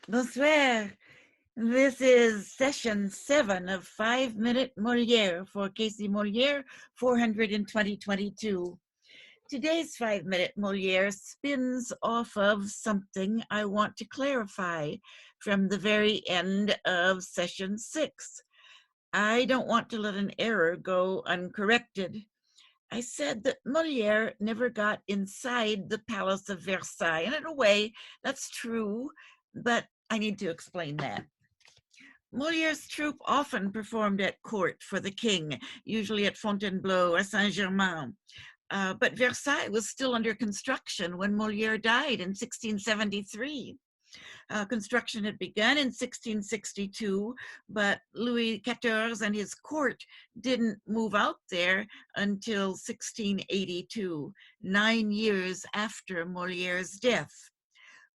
Bonsoir. This is session 7 of 5-Minute Molière for Casey Molière, 400 in 2022. Today's 5-Minute Molière spins off of something I want to clarify from the very end of session 6. I don't want to let an error go uncorrected. I said that Molière never got inside the Palace of Versailles, and in a way, that's true, but I need to explain that. Molière's troupe often performed at court for the king, usually at Fontainebleau or Saint-Germain. But Versailles was still under construction when Molière died in 1673. Construction had begun in 1662, but Louis XIV and his court didn't move out there until 1682, 9 years after Molière's death.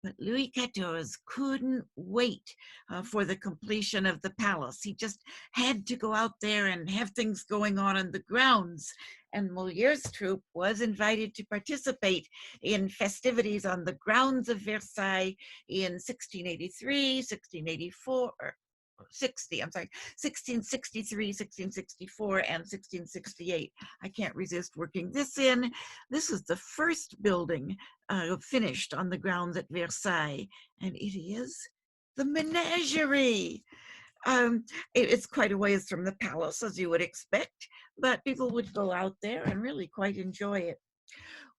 But Louis XIV couldn't wait for the completion of the palace. He just had to go out there and have things going on the grounds. And Molière's troupe was invited to participate in festivities on the grounds of Versailles in 1683, 1684, 1663, 1664, and 1668. I can't resist working this in. This is the first building finished on the grounds at Versailles, and it is the menagerie. It's quite a ways from the palace, as you would expect, but people would go out there and really quite enjoy it.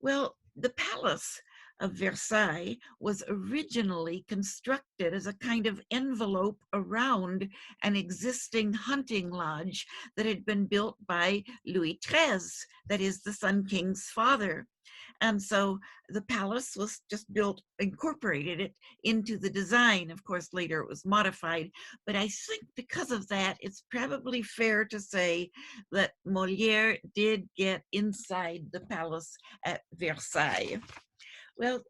Well, the palace of Versailles was originally constructed as a kind of envelope around an existing hunting lodge that had been built by Louis XIII, that is the Sun King's father. And so the palace was just built, incorporated it into the design. Of course, later it was modified, but I think because of that, it's probably fair to say that Molière did get inside the palace at Versailles. Well,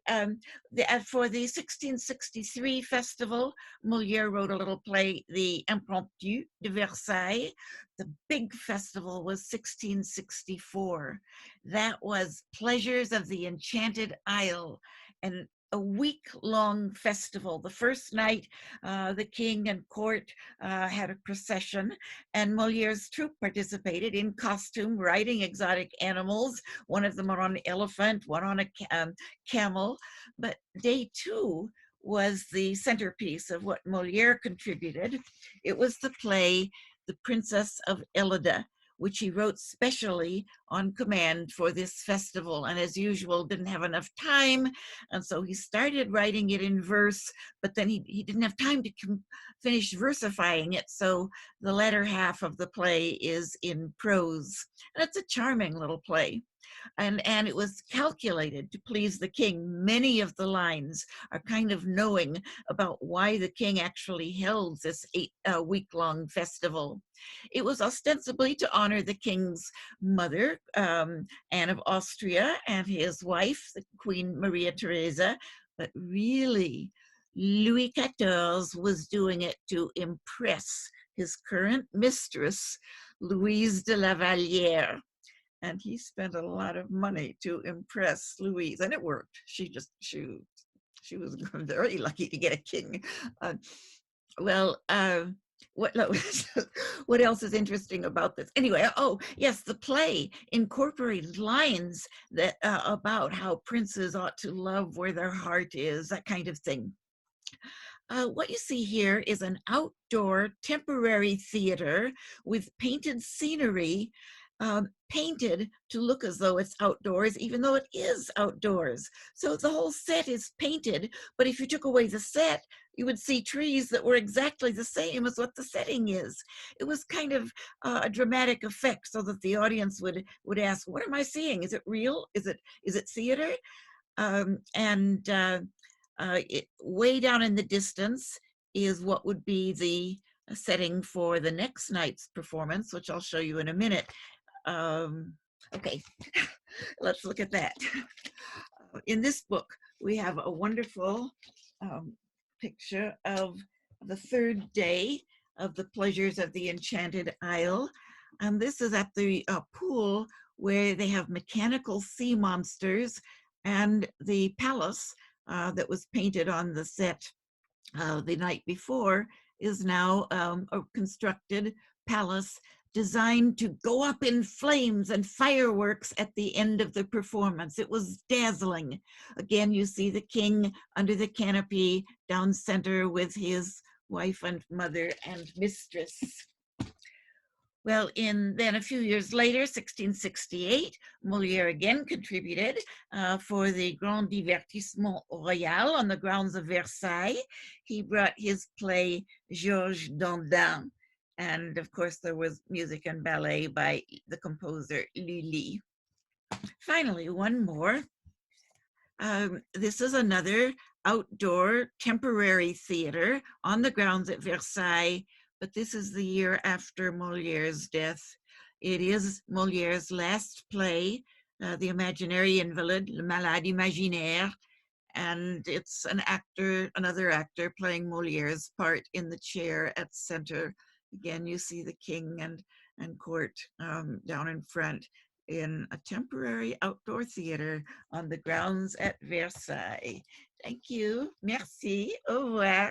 for the 1663 festival, Molière wrote a little play, The Impromptu de Versailles. The big festival was 1664. That was Pleasures of the Enchanted Isle, and a week-long festival. The first night, the king and court had a procession, and Molière's troupe participated in costume, riding exotic animals. One of them were on an elephant, one on a camel. But day 2 was the centerpiece of what Molière contributed. It was the play, The Princess of Elida, which he wrote specially on command for this festival, and as usual didn't have enough time, and so he started writing it in verse, but then he didn't have time to finish versifying it, so the latter half of the play is in prose. And it's a charming little play. And it was calculated to please the king. Many of the lines are kind of knowing about why the king actually held this 8-week-long festival. It was ostensibly to honor the king's mother, Anne of Austria, and his wife, the Queen Maria Theresa, but really, Louis XIV was doing it to impress his current mistress, Louise de la Vallière. And he spent a lot of money to impress Louise, and it worked. She was very lucky to get a king. What what else is interesting about this? Anyway, oh yes, the play incorporated lines that about how princes ought to love where their heart is, that kind of thing. What you see here is an outdoor temporary theater with painted scenery, painted to look as though it's outdoors, even though it is outdoors. So the whole set is painted, but if you took away the set, you would see trees that were exactly the same as what the setting is. It was kind of a dramatic effect, so that the audience would ask, what am I seeing? Is it real? Is it theater? Way down in the distance is what would be the setting for the next night's performance, which I'll show you in a minute. Okay, let's look at that. In this book, we have a wonderful picture of the third day of the Pleasures of the Enchanted Isle. And this is at the pool where they have mechanical sea monsters and the palace that was painted on the set. the night before is now a constructed palace designed to go up in flames and fireworks at the end of the performance. It was dazzling. Again, you see the king under the canopy down center with his wife and mother and mistress. Well, then a few years later, 1668, Molière again contributed for the Grand Divertissement Royal on the grounds of Versailles. He brought his play Georges Dandin, and of course there was music and ballet by the composer Lully. Finally, one more. This is another outdoor temporary theater on the grounds at Versailles, but this is the year after Moliere's death. It is Moliere's last play, The Imaginary Invalid, Le Malade Imaginaire, and it's another actor playing Moliere's part in the chair at center. Again, you see the king and court down in front in a temporary outdoor theater on the grounds at Versailles. Thank you. Merci. Au revoir.